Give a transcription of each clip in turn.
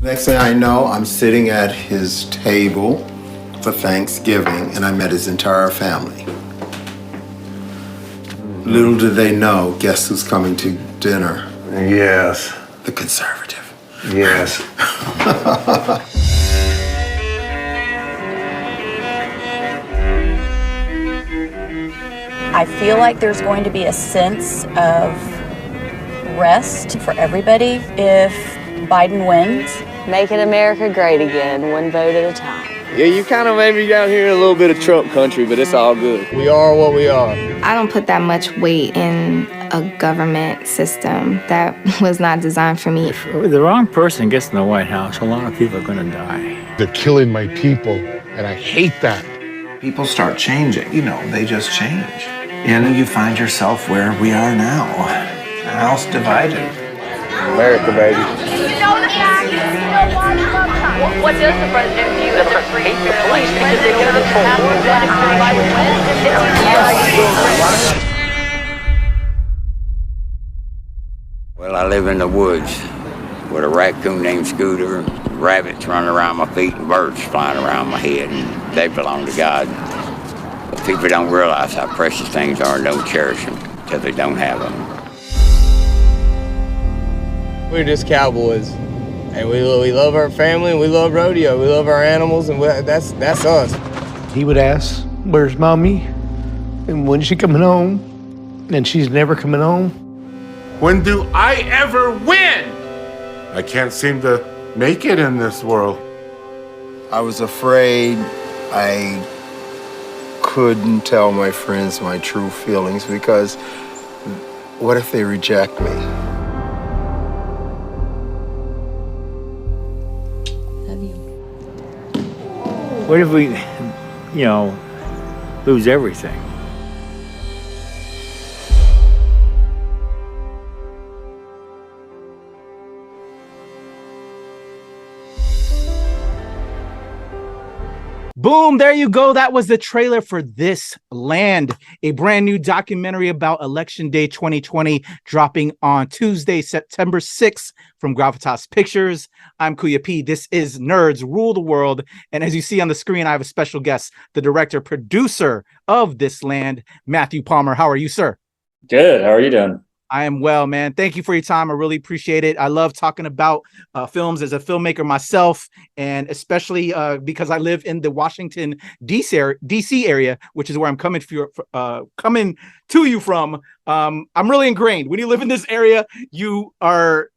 Next thing I know, I'm sitting at his table for Thanksgiving, and I met his entire family. Little did they know, guess who's coming to dinner? Yes. The conservative. Yes. I feel like there's going to be a sense of rest for everybody if Biden wins. Making America great again, one vote at a time. Yeah, you kind of made me down here a little bit of Trump country, but it's all good. We are what we are. I don't put that much weight in a government system that was not designed for me. If the wrong person gets in the White House, a lot of people are going to die. They're killing my people, and I hate that. People start changing. You know, they just change. And you find yourself where we are now, a house divided. America, baby. You know the fact what does the president view as a free police because they know the Well, I live in the woods with a raccoon named Scooter, rabbits running around my feet, and birds flying around my head, and they belong to God. But people don't realize how precious things are and don't cherish them till they don't have them. We're just cowboys, and we love our family, and we love rodeo, we love our animals, and that's us. He would ask, "Where's mommy? And when's she coming home?" And she's never coming home. When do I ever win? I can't seem to make it in this world. I was afraid I couldn't tell my friends my true feelings because what if they reject me? What if we, lose everything? Boom, there you go. That was the trailer for This Land, a brand new documentary about Election Day 2020, dropping on Tuesday, September 6th from Gravitas Ventures. I'm Kuya P. This is Nerds Rule the World. And as you see on the screen, I have a special guest, the director, producer of This Land, Matthew Palmer. How are you, sir? Good. How are you doing? I am well, man. Thank you for your time. I really appreciate it. I love talking about films as a filmmaker myself, and especially because I live in the Washington, D.C. area, which is where I'm coming to you from. I'm really ingrained. When you live in this area, you're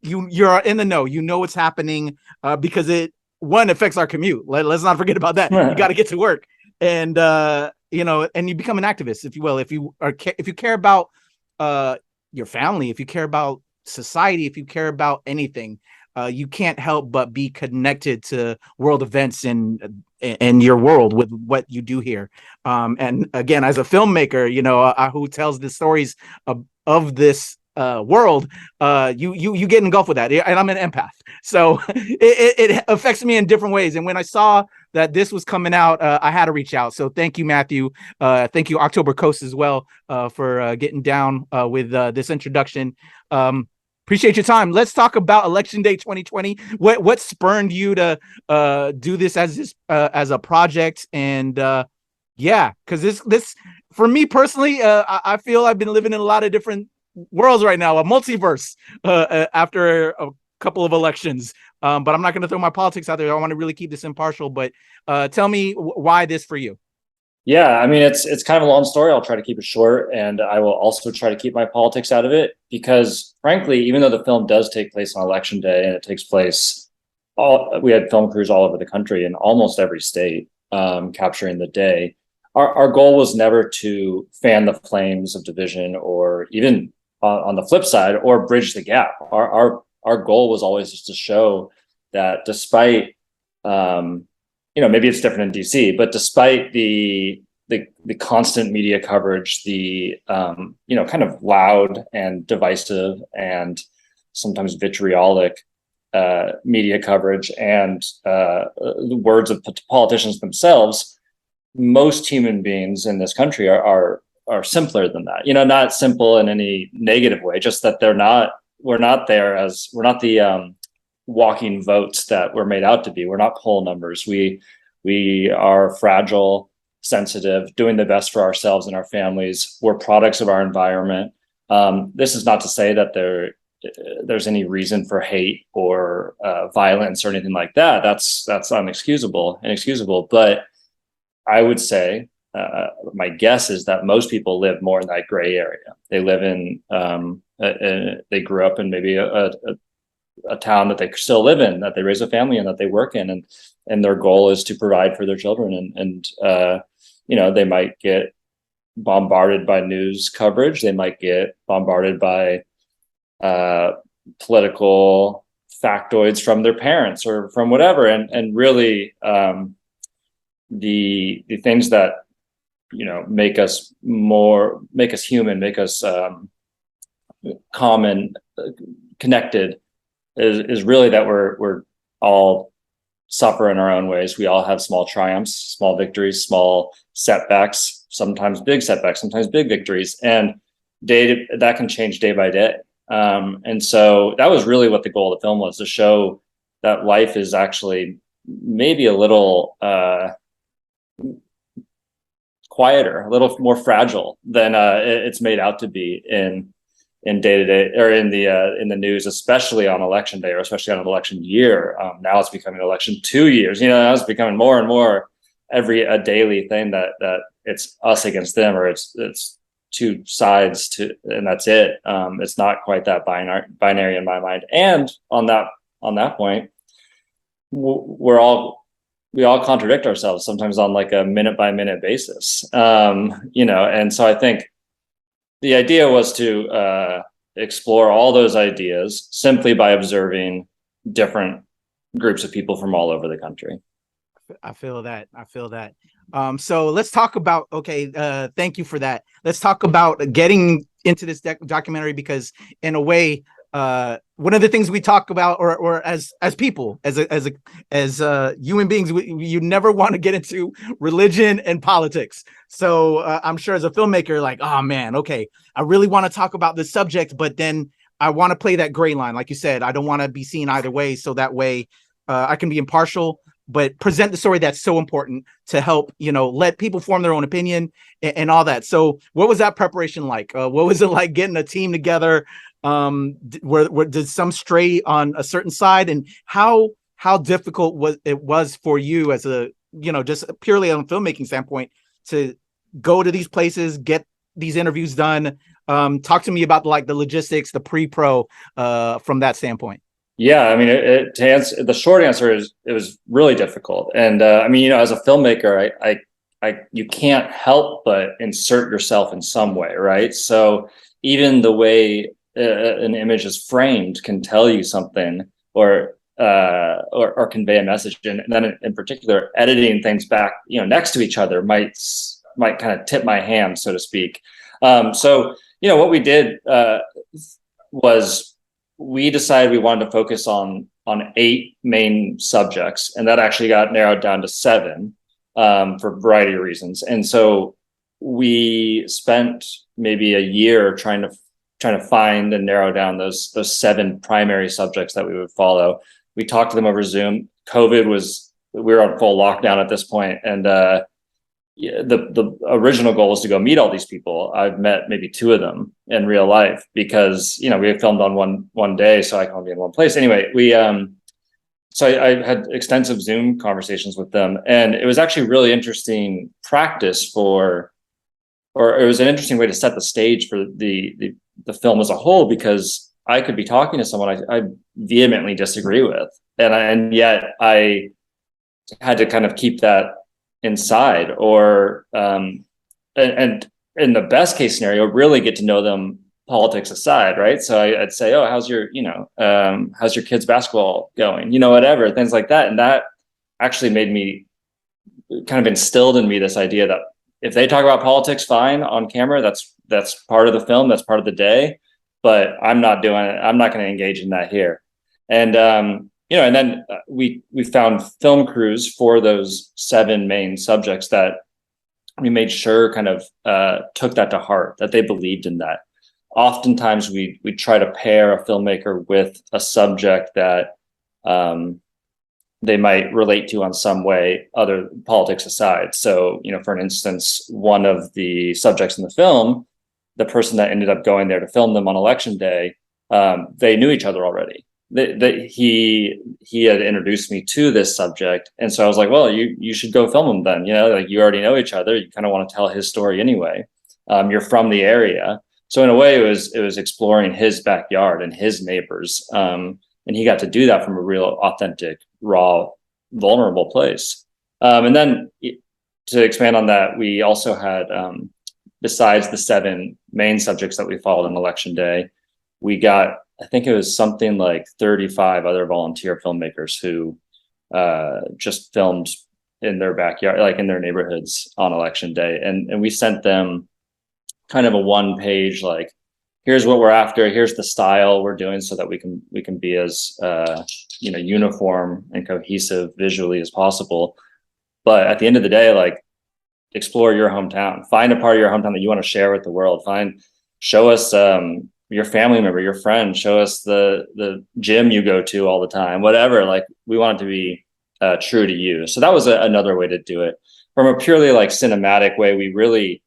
in the know. You know what's happening because it affects our commute. Let's not forget about that. You got to get to work, and and you become an activist, if you will. If you care about your family, if you care about society, if you care about anything, you can't help but be connected to world events and your world with what you do here. And again, as a filmmaker, who tells the stories of this world, you get engulfed with that. And I'm an empath, so it affects me in different ways. And when I saw that this was coming out, I had to reach out. So thank you, Matthew. Thank you, October Coast, as well, for getting down with this introduction. Appreciate your time. Let's talk about Election Day 2020. What spurred you to do this as a project? And because this for me personally, I feel I've been living in a lot of different worlds right now, a multiverse after a couple of elections. But I'm not going to throw my politics out there. I want to really keep this impartial. But tell me why this for you. Yeah, I mean, it's kind of a long story. I'll try to keep it short, and I will also try to keep my politics out of it because, frankly, even though the film does take place on Election Day and it takes place, we had film crews all over the country in almost every state capturing the day. Our goal was never to fan the flames of division or even on the flip side or bridge the gap. Our goal was always just to show that despite maybe it's different in DC, but despite the constant media coverage, the kind of loud and divisive and sometimes vitriolic media coverage and the words of politicians themselves, most human beings in this country are simpler than that. Not simple in any negative way, just that we're not the walking votes that we're made out to be. We're not poll numbers. We are fragile, sensitive, doing the best for ourselves and our families. We're products of our environment. This is not to say that there's any reason for hate or violence or anything like that. That's inexcusable. But I would say, my guess is that most people live more in that gray area. They live in, they grew up in maybe a town that they still live in, that they raise a family in, that they work in, and their goal is to provide for their children. And they might get bombarded by news coverage. They might get bombarded by political factoids from their parents or from whatever. And really, the things that, make us human, make us common, connected, is really that we're all suffer in our own ways. We all have small triumphs, small victories, small setbacks, sometimes big setbacks, sometimes big victories, and that can change day by day. And so that was really what the goal of the film was, to show that life is actually maybe a little quieter, a little more fragile than it's made out to be in day-to-day, or in the news, especially on election day, or especially on an election year. Now it's becoming election 2 years. Now it's becoming more and more a daily thing that it's us against them, or it's two sides to, and that's it. It's not quite that binary in my mind. And on that point, we all contradict ourselves sometimes on like a minute by minute basis. And so I think the idea was to explore all those ideas simply by observing different groups of people from all over the country. I feel that. So let's talk about, thank you for that. Let's talk about getting into this documentary, because in a way, one of the things we talk about, or as people, as human beings, you never want to get into religion and politics. So I'm sure as a filmmaker, like, oh man, okay, I really want to talk about this subject, but then I want to play that gray line. Like you said, I don't want to be seen either way. So that way I can be impartial, but present the story that's so important to help, let people form their own opinion and all that. So what was that preparation like? What was it like getting a team together? Did some stray on a certain side, and how difficult was for you as a, just purely on a filmmaking standpoint, to go to these places, get these interviews done? Talk to me about the logistics, the pre-pro, from that standpoint. Yeah, I mean, to answer, the short answer is it was really difficult. And as a filmmaker, you can't help but insert yourself in some way, right? So even the way an image is framed can tell you something, or convey a message. And then in particular, editing things back, next to each other might kind of tip my hand, so to speak. So what we did was, we decided we wanted to focus on 8 main subjects, and that actually got narrowed down to 7 for a variety of reasons. And so we spent maybe a year trying to find and narrow down those 7 primary subjects that we would follow. We talked to them over Zoom. We were on full lockdown at this point, and the original goal was to go meet all these people. I've met maybe 2 of them in real life, because we had filmed on one day, so I can only be in one place. Anyway, so I had extensive Zoom conversations with them, and it was actually really interesting practice or it was an interesting way to set the stage for the film as a whole, because I could be talking to someone I vehemently disagree with, and yet I had to kind of keep that inside, or and in the best case scenario, really get to know them, politics aside, right? So I'd say, oh, how's your kids' basketball going, whatever, things like that. And that actually made me, kind of instilled in me this idea that if they talk about politics, fine, on camera, that's part of the film, that's part of the day, but I'm not doing it. I'm not going to engage in that here. And and then we found film crews for those 7 main subjects that we made sure kind of took that to heart, that they believed in that. Oftentimes we try to pair a filmmaker with a subject that they might relate to on some way, other politics aside. So, for an instance, one of the subjects in the film, the person that ended up going there to film them on election day, they knew each other already. He had introduced me to this subject, and so I was like, well, you should go film him then. Like, you already know each other. You kind of want to tell his story anyway. You're from the area, so in a way, it was exploring his backyard and his neighbors, and he got to do that from a real, authentic, raw, vulnerable place. And then to expand on that, we also had, besides the 7 main subjects that we followed on election day, we got, I think it was something like 35 other volunteer filmmakers who just filmed in their backyard, like in their neighborhoods on election day. And we sent them kind of a 1-page, like, here's what we're after, here's the style we're doing, so that we can be as uniform and cohesive visually as possible. But at the end of the day, like, explore your hometown, find a part of your hometown that you want to share with the world. Show us your family member, your friend, show us the gym you go to all the time, whatever. Like, we want it to be true to you. So that was another way to do it. From a purely like cinematic way, we really,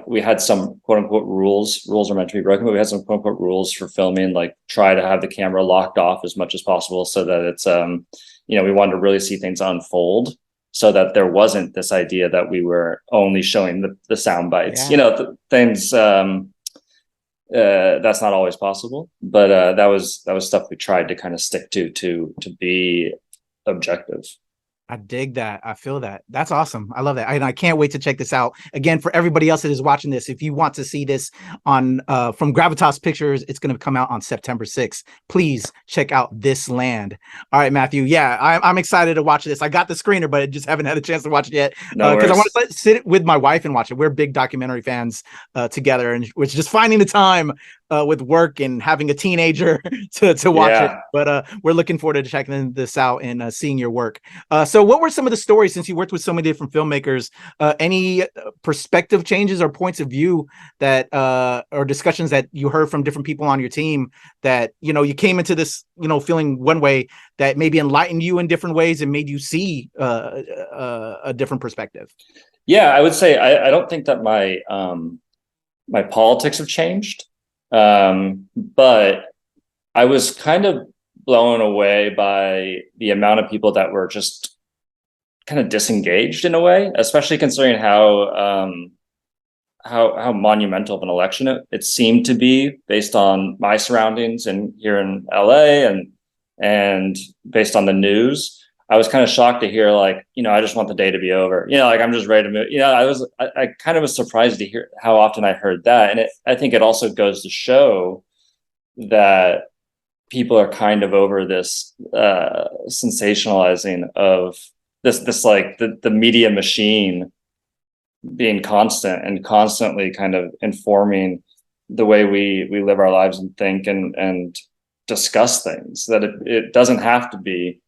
we had some quote unquote rules are meant to be broken, but we had some quote unquote rules for filming, like try to have the camera locked off as much as possible, so that it's, we wanted to really see things unfold, so that there wasn't this idea that we were only showing the sound bites, things, that's not always possible, but that was stuff we tried to kind of stick to be objective. I dig that. I feel that. That's awesome. I love that. I can't wait to check this out. Again, for everybody else that is watching this, if you want to see this on from Gravitas Pictures, it's going to come out on September 6th. Please check out This Land. All right, Matthew. Yeah, I'm excited to watch this. I got the screener, but I just haven't had a chance to watch it yet, because I want to sit with my wife and watch it. We're big documentary fans together, and we're just finding the time with work and having a teenager to watch it. But we're looking forward to checking this out and seeing your work. So what were some of the stories, since you worked with so many different filmmakers, any perspective changes or points of view that or discussions that you heard from different people on your team that, you came into this, feeling one way that maybe enlightened you in different ways and made you see a different perspective? Yeah, I would say I don't think that my politics have changed. But I was kind of blown away by the amount of people that were just kind of disengaged in a way, especially considering how monumental of an election it seemed to be, based on my surroundings and here in LA and based on the news. I was kind of shocked to hear, like, I just want the day to be over. Like, I'm just ready to move. I kind of was surprised to hear how often I heard that. And I think it also goes to show that people are kind of over this sensationalizing of this like the media machine being constant and constantly kind of informing the way we live our lives and think and discuss things, that it doesn't have to be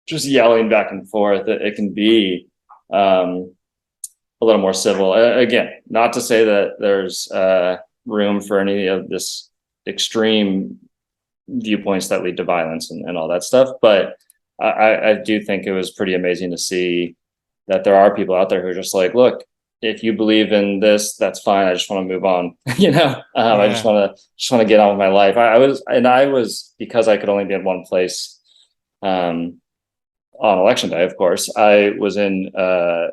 just yelling back and forth. It can be a little more civil. Again, not to say that there's room for any of this extreme viewpoints that lead to violence and all that stuff, but I do think it was pretty amazing to see that there are people out there who are just like, look, if you believe in this, that's fine. I just want to move on. I just want to get on with my life. I was because I could only be in one place on election day. Of course, I was in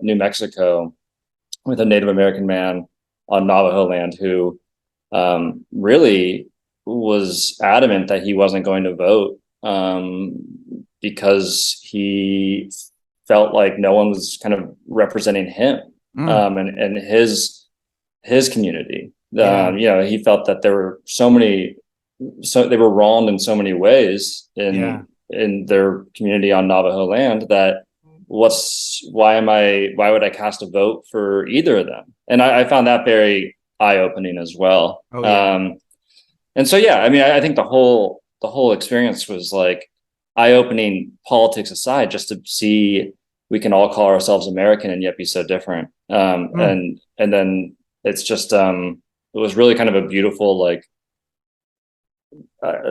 New Mexico with a Native American man on Navajo land who really was adamant that he wasn't going to vote because he felt like no one was kind of representing him and his community. He felt that there were they were wronged in so many ways in their community on Navajo land that why would I cast a vote for either of them? And I found that very eye-opening as well. And so, I think the whole experience was like eye-opening, politics aside, just to see we can all call ourselves American and yet be so different. And then it's just, it was really kind of a beautiful, like,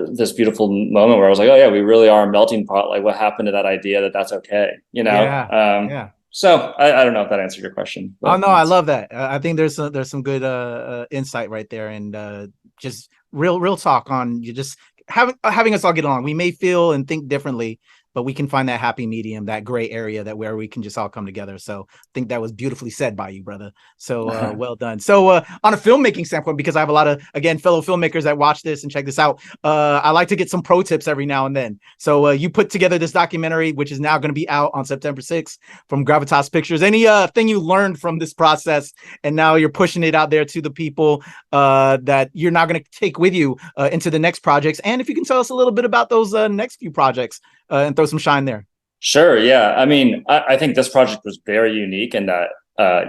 this beautiful moment where I was like, oh yeah, we really are a melting pot. Like, what happened to that idea that's okay, you know? Yeah. So I don't know if that answered your question. Oh no, I love that. I think there's some good insight right there, and just real talk on you just having us all get along. We may feel and think differently, but we can find that happy medium, that gray area where we can just all come together. So I think that was beautifully said by you, brother. So well done. So on a filmmaking standpoint, because I have a lot of, again, fellow filmmakers that watch this and check this out, I like to get some pro tips every now and then. So you put together this documentary, which is now going to be out on September 6th from Gravitas Pictures. Any thing you learned from this process, and now you're pushing it out there to the people that you're now going to take with you into the next projects? And if you can tell us a little bit about those next few projects and throw some shine there. Sure. Yeah. I mean, I think this project was very unique in that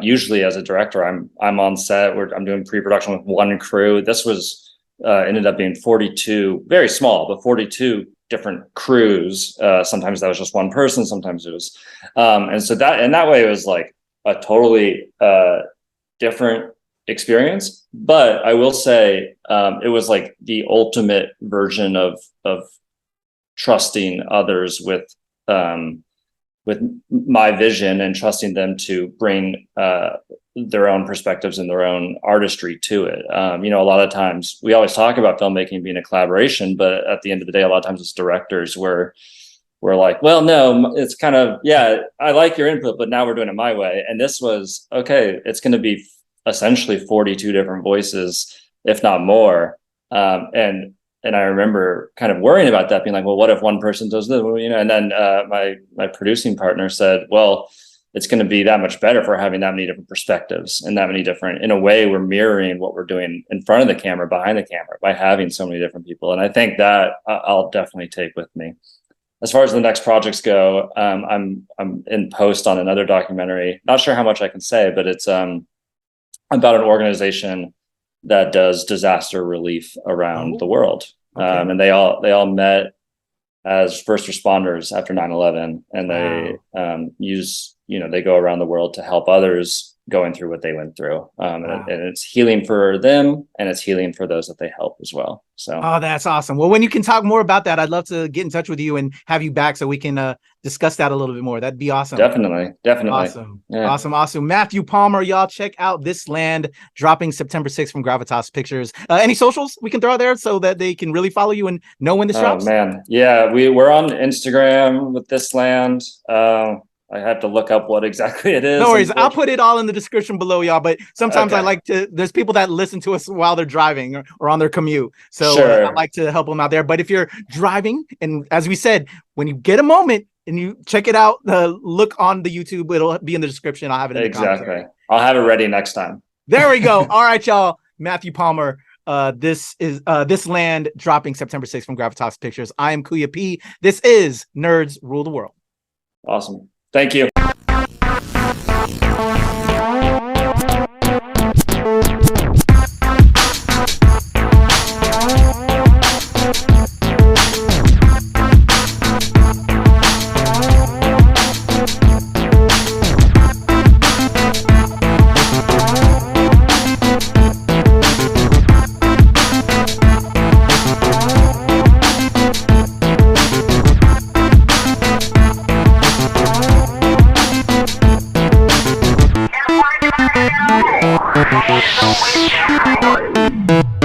usually as a director, I'm on set where I'm doing pre-production with one crew. This was ended up being 42, very small, but 42 different crews. Sometimes that was just one person. Sometimes it was, and so that in that way it was like a totally different experience. But I will say it was like the ultimate version of trusting others with my vision and trusting them to bring their own perspectives and their own artistry to it. You know, a lot of times we always talk about filmmaking being a collaboration, but at the end of the day, a lot of times it's directors where we're like, well, no, it's kind of, yeah, I like your input, but now we're doing it my way. And this was, okay, it's going to be essentially 42 different voices, if not more. And I remember kind of worrying about that, being like, well, what if one person does this? You know, and then my producing partner said, well, it's going to be that much better for having that many different perspectives and that many different, in a way, we're mirroring what we're doing in front of the camera, behind the camera, by having so many different people. And I think that I'll definitely take with me. As far as the next projects go, I'm in post on another documentary. Not sure how much I can say, but it's about an organization that does disaster relief around the world. Okay. And they all met as first responders after 9/11, and they they go around the world to help others going through what they went through. And it's healing for them, and it's healing for those that they help as well. So, oh, that's awesome. Well, when you can talk more about that, I'd love to get in touch with you and have you back so we can discuss that a little bit more. That'd be awesome. Definitely. Awesome. Yeah. Awesome. Matthew Palmer, y'all check out This Land, dropping September 6th from Gravitas Pictures. Any socials we can throw out there so that they can really follow you and know when this drops? Oh man. Yeah, we're on Instagram with This Land. I have to look up what exactly it is. No worries. I'll put it all in the description below, y'all. But sometimes I like to, there's people that listen to us while they're driving or on their commute. So sure. I like to help them out there. But if you're driving, and as we said, when you get a moment and you check it out, look on the YouTube, it'll be in the description. I'll have it in the commentary. I'll have it ready next time. There we go. All right, y'all. Matthew Palmer. This is This Land, dropping September 6th from Gravitas Pictures. I am Kuya P. This is Nerds Rule the World. Awesome. Thank you. No.